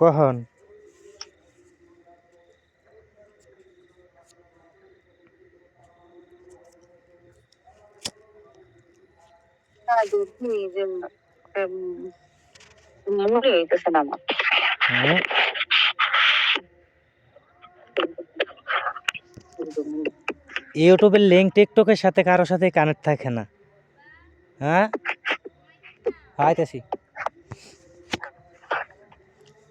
কখন? মনে হইতেছে না আমার। ইউটিউবের লিঙ্ক টিকটকের সাথে কারোর সাথে কানেক্ট থাকে না। হ্যাঁ, আইতেছি।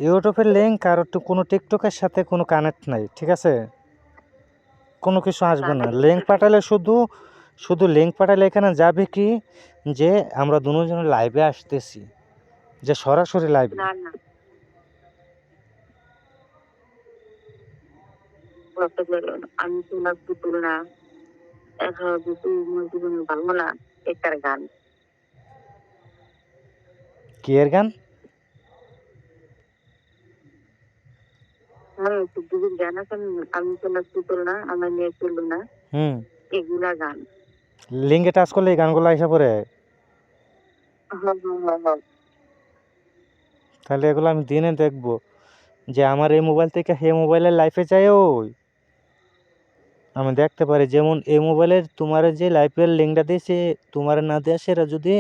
ইউটিউবের লিঙ্ক আর কোনো টিকটকের সাথে কোনো কানেক্ট নাই, ঠিক আছে? কোনো কিছু আসবে না। লিঙ্ক পাঠালে শুধু লিঙ্ক পাঠালে এখানে যাবে কি যে আমরা দুজনে লাইভে আসতেছি, যে সরাসরি লাইভ। না না, আমি তোমার পুতুল না, জীবনে ভালো না, এটার গান। কি এর গান? গান আছে, আমি তোমার পুতুল না, আমার মেয়ে চললো না, এগুলা গান। লিঙ্কে টাচ করলে এই গানগুলো এসে পড়ে। তাহলে এগুলো আমি দিনে দেখবো, যে আমার এই মোবাইল থেকে হে মোবাইলের লাইফে যাইও আমি দেখতে পারি। যেমন এই মোবাইলের তোমার যে লাইফের লিঙ্কটা দিয়েছে, তোমার না দেয়, সেটা যদি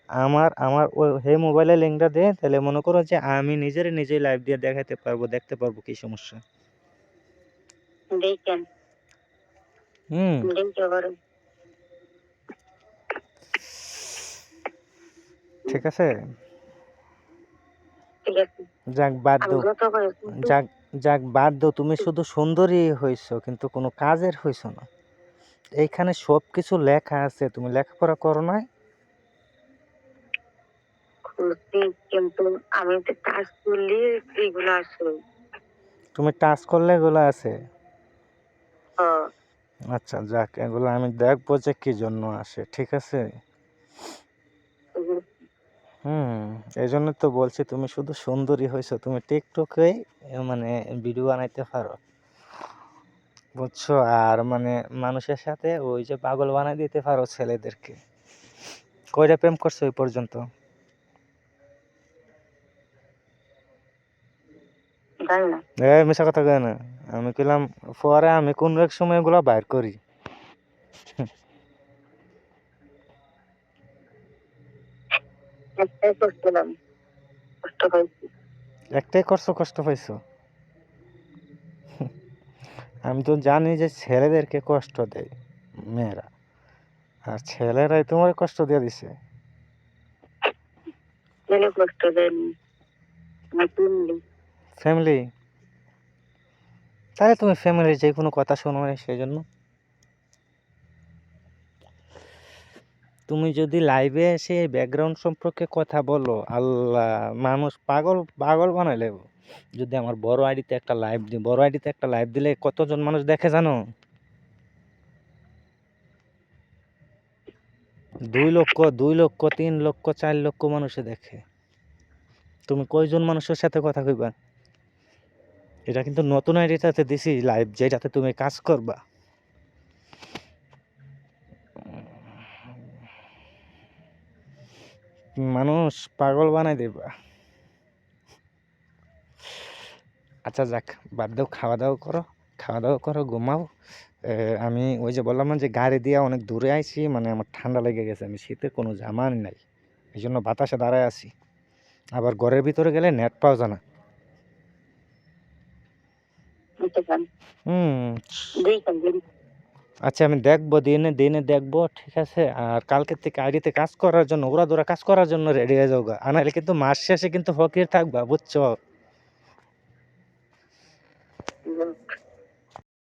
আমার ওই হে মোবাইলের লিঙ্কটা দেয়, তাহলে মনে করো যে আমি নিজেই লাইভ দিয়ে দেখাতে পারবো, দেখতে পারবো কি সমস্যা। দেখেন ঠিক আছে, যাক বাদ দাও, যাক বাদ দাও। তুমি শুধু সুন্দরী হইছো, কিন্তু কোনো কাজের হইছো না। এইখানে সব কিছু লেখা আছে, তুমি লেখাপড়া করো না? কিন্তু আমি তো টাচ করলে এগুলো আসে। তুমি টাচ করলে এগুলো আছে? আচ্ছা যাক, এগুলো আমি দেখবো যে কি জন্য আসে, ঠিক আছে? এই জন্য তো বলছি তুমি শুধু সুন্দরী হয়েছো, তুমি টিকটকে মানে ভিডিও বানাইতে পারো, বুঝছো? আর মানে মানুষের সাথে ওই যে পাগল বানাই দিতে পারো ছেলেদেরকে। কয়টা প্রেম করছো এই পর্যন্ত? মিশা কথা কয় না, আমি কইলাম পরে আমি কোন এক সময় এগুলো বাইর করি। একটাই করছো, কষ্ট পাইছো? আমি তো জানি যে ছেলেদেরকে কষ্ট দেয় মেয়েরা, আর ছেলেরাই তোমার কষ্ট দিয়ে দিছে। ফ্যামিলি? তাহলে তুমি ফ্যামিলির যে কোনো কথা শোনো না, সেই জন্য তুমি যদি লাইভে এসে ব্যাকগ্রাউন্ড সম্পর্কে কথা বলো, আল্লাহ, মানুষ পাগল বানাই লেব। যদি আমার বড় আইডিতে একটা লাইভ দিলে কতজন মানুষ দেখে জানো? 2 লক্ষ, 3 লক্ষ, 4 লক্ষ মানুষে দেখে। তুমি কয়জন মানুষের সাথে কথা কইবা? এটা কিন্তু নতুন আইডিটাতে দিছি লাইভ, যেটাতে তুমি কাজ করবা। মানুষ পাগল বানাই দেবা। আচ্ছা যাক, বাদ দাও, খাওয়া দাওয়া করো, ঘুমাও। আমি ওই যে বললাম না যে গাড়ি দিয়ে অনেক দূরে আইছি, মানে আমার ঠান্ডা লেগে গেছে, আমি শীতের কোনো জামা নাই, এই জন্য বাতাসে দাঁড়ায় আছি। আবার ঘরের ভিতরে গেলে নেট পাওয়া যায় না। আচ্ছা আমি দেখবো, দিনে দেখবো, ঠিক আছে? আর কালকের থেকে আইডিতে কাজ করার জন্য, ওরা কাজ করার জন্য রেডি হয়ে যাও, আর নাহলে কিন্তু মাস শেষে কিন্তু ফকির থাকবা, বুঝছো?